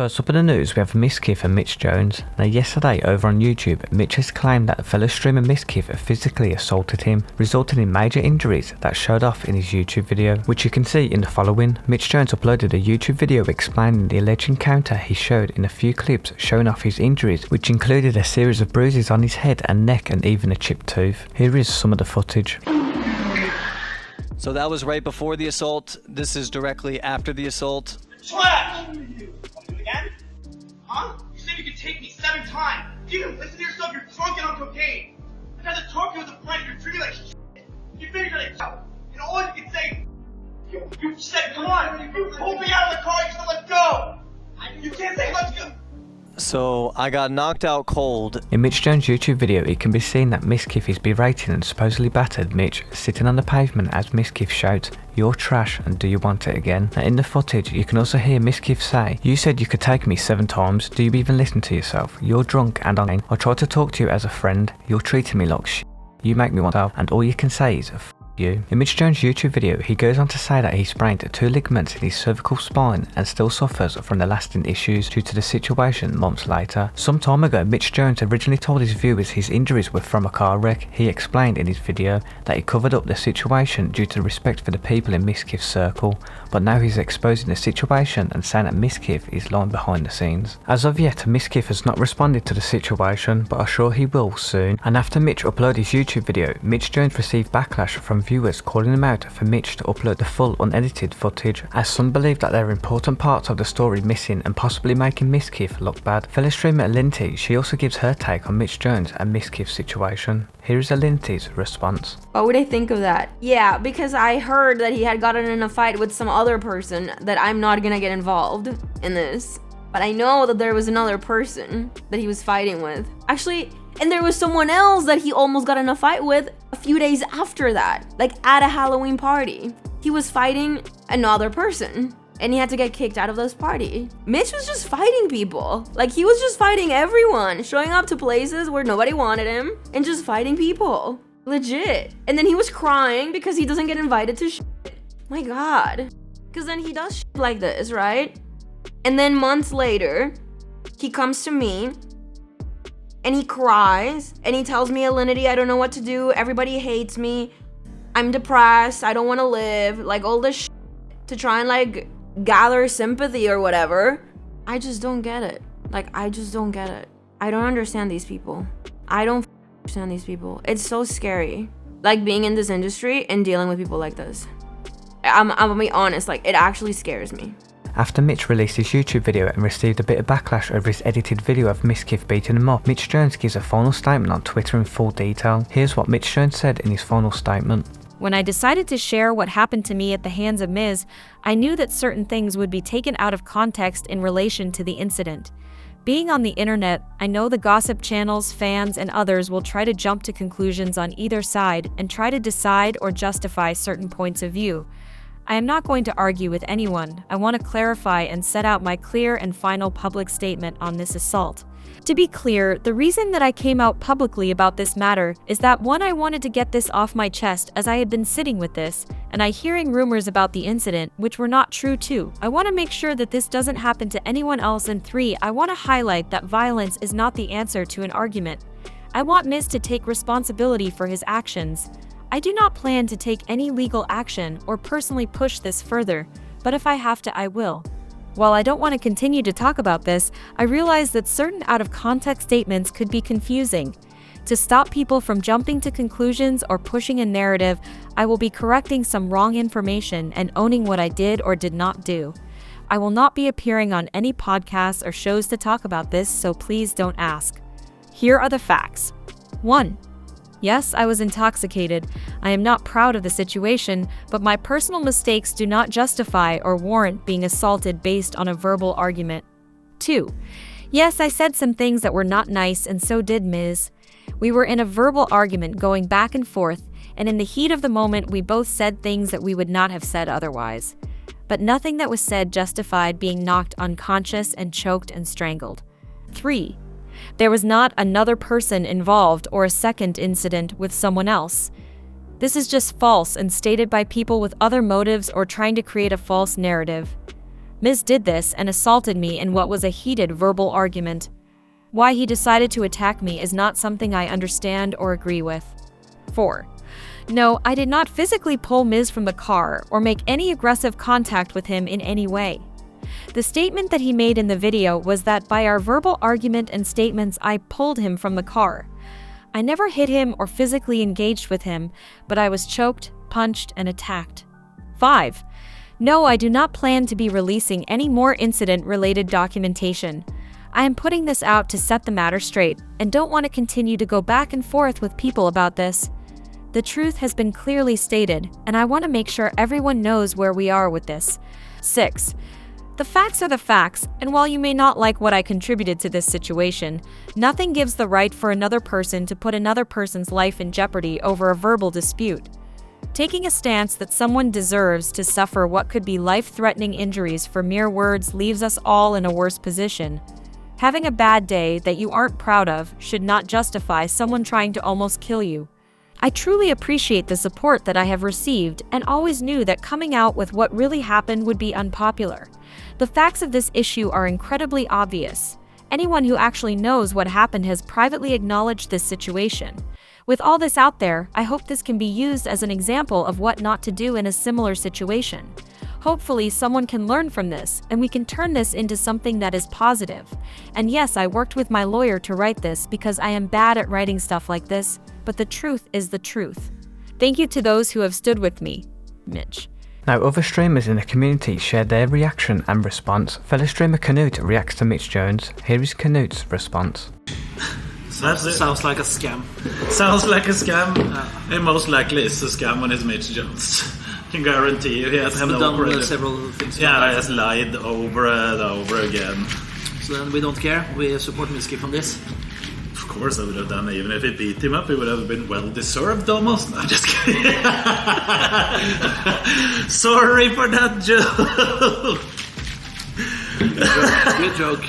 First up in the news, we have Mizkif and Mitch Jones. Now yesterday over on YouTube, Mitch has claimed that fellow streamer Mizkif physically assaulted him, resulting in major injuries that showed off in his YouTube video, which you can see in the following. Mitch Jones uploaded a YouTube video explaining the alleged encounter he showed in a few clips showing off his injuries, which included a series of bruises on his head and neck and even a chipped tooth. Here is some of the footage. So that was right before the assault. This is directly after the assault. Trash! Want to do it again? Huh? You said you could take me 7 times. You didn't listen to yourself, you're drunk and on cocaine. I tried to talk to you with a friend, you're treating me like shit. You figured it out. And all you can say, you said, come on. You pulled me out of the car, you said, let's go. You can't say, let's go. So I got knocked out cold. In Mitch Jones' YouTube video, it can be seen that Mizkif is berating and supposedly battered Mitch sitting on the pavement as Mizkif shouts, "You're trash and do you want it again?" Now in the footage, you can also hear Mizkif say, "You said you could take me 7 times, do you even listen to yourself? You're drunk and on. I tried to talk to you as a friend, you're treating me like shit. You make me want to, and all you can say is f*** you." In Mitch Jones' YouTube video, he goes on to say that he sprained 2 ligaments in his cervical spine and still suffers from the lasting issues due to the situation months later. Some time ago, Mitch Jones originally told his viewers his injuries were from a car wreck. He explained in his video that he covered up the situation due to respect for the people in Mizkif's circle, but now he's exposing the situation and saying that Mizkif is lying behind the scenes. As of yet, Mizkif has not responded to the situation, but I'm sure he will soon. And after Mitch uploaded his YouTube video, Mitch Jones received backlash from viewers calling him out for Mitch to upload the full unedited footage, as some believe that there are important parts of the story missing and possibly making Mizkif look bad. Fellow streamer Alinity, she also gives her take on Mitch Jones and Mizkif's situation. Here is Alinity's response. What would I think of that? Yeah, because I heard that he had gotten in a fight with some other person that I'm not gonna get involved in this. But I know that there was another person that he was fighting with. Actually, and there was someone else that he almost got in a fight with a few days after that, like at a Halloween party. He was fighting another person and he had to get kicked out of this party. Mitch was just fighting people. Like he was just fighting everyone, showing up to places where nobody wanted him and just fighting people. Legit. And then he was crying because he doesn't get invited to shit. My God. Because then he does shit like this, right? And then months later, he comes to me and he cries and he tells me, "Alinity, I don't know what to do. Everybody hates me. I'm depressed. I don't want to live." Like all this shit to try and like gather sympathy or whatever. I just don't get it. Like, I just don't get it. I don't understand these people. I don't understand these people. It's so scary. Like being in this industry and dealing with people like this. I'm gonna be honest, like it actually scares me. After Mitch released his YouTube video and received a bit of backlash over his edited video of Mizkif beating him up, Mitch Jones gives a final statement on Twitter in full detail. Here's what Mitch Jones said in his final statement. When I decided to share what happened to me at the hands of Miz, I knew that certain things would be taken out of context in relation to the incident. Being on the internet, I know the gossip channels, fans, and others will try to jump to conclusions on either side and try to decide or justify certain points of view. I am not going to argue with anyone. I want to clarify and set out my clear and final public statement on this assault. To be clear, the reason that I came out publicly about this matter is that one, I wanted to get this off my chest as I had been sitting with this, and I hearing rumors about the incident, which were not true too. I want to make sure that this doesn't happen to anyone else, and 3, I want to highlight that violence is not the answer to an argument. I want Miz to take responsibility for his actions. I do not plan to take any legal action or personally push this further, but if I have to, I will. While I don't want to continue to talk about this, I realize that certain out-of-context statements could be confusing. To stop people from jumping to conclusions or pushing a narrative, I will be correcting some wrong information and owning what I did or did not do. I will not be appearing on any podcasts or shows to talk about this, so please don't ask. Here are the facts. 1. Yes, I was intoxicated. I am not proud of the situation, but my personal mistakes do not justify or warrant being assaulted based on a verbal argument. 2. Yes, I said some things that were not nice, and so did Miz. We were in a verbal argument going back and forth, and in the heat of the moment we both said things that we would not have said otherwise. But nothing that was said justified being knocked unconscious and choked and strangled. 3. There was not another person involved or a second incident with someone else. This is just false and stated by people with other motives or trying to create a false narrative. Miz did this and assaulted me in what was a heated verbal argument. Why he decided to attack me is not something I understand or agree with. 4. No, I did not physically pull Miz from the car or make any aggressive contact with him in any way. The statement that he made in the video was that by our verbal argument and statements I pulled him from the car. I never hit him or physically engaged with him, but I was choked, punched, and attacked. 5. No, I do not plan to be releasing any more incident-related documentation. I am putting this out to set the matter straight and don't want to continue to go back and forth with people about this. The truth has been clearly stated, and I want to make sure everyone knows where we are with this. 6. The facts are the facts, and while you may not like what I contributed to this situation, nothing gives the right for another person to put another person's life in jeopardy over a verbal dispute. Taking a stance that someone deserves to suffer what could be life-threatening injuries for mere words leaves us all in a worse position. Having a bad day that you aren't proud of should not justify someone trying to almost kill you. I truly appreciate the support that I have received and always knew that coming out with what really happened would be unpopular. The facts of this issue are incredibly obvious. Anyone who actually knows what happened has privately acknowledged this situation. With all this out there, I hope this can be used as an example of what not to do in a similar situation. Hopefully someone can learn from this and we can turn this into something that is positive. And yes, I worked with my lawyer to write this because I am bad at writing stuff like this, but the truth is the truth. Thank you to those who have stood with me. Mitch. Now, other streamers in the community shared their reaction and response. Fellow streamer Knut reacts to Mitch Jones. Here is Knut's response. Sounds like a scam. Sounds like a scam. Yeah. It most likely is a scam when it's Mitch Jones. I can guarantee you he has done several things. Yeah, he has lied over and over again. So then we don't care. We support Mizkif on this. Of course I would have done it. Even if it beat him up, it would have been well deserved almost. No, I'm just kidding. Sorry for that joke. Good joke.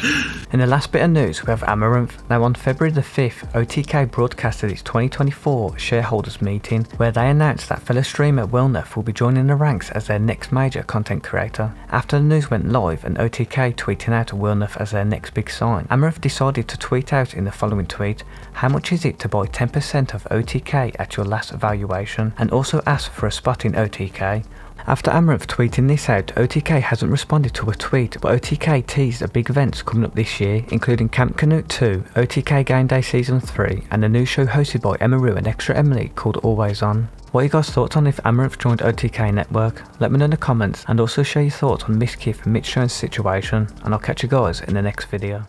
In the last bit of news, we have Amth. Now, on February the 5th, OTK broadcasted its 2024 shareholders meeting, where they announced that fellow streamer Knut will be joining the ranks as their next major content creator. After the news went live and OTK tweeting out Knut as their next big sign, Amth decided to tweet out in the following tweet, "How much is it to buy 10% of OTK at your last valuation?" and also asked for a spot in OTK. After Amth tweeting this out, OTK hasn't responded to a tweet, but OTK teased a big events coming up this year, including Camp Knut 2, OTK Game Day Season 3, and a new show hosted by Emaru and Extra Emily called Always On. What are you guys' thoughts on if Amth joined OTK Network? Let me know in the comments, and also share your thoughts on Mizkif and Mitch Jones' situation, and I'll catch you guys in the next video.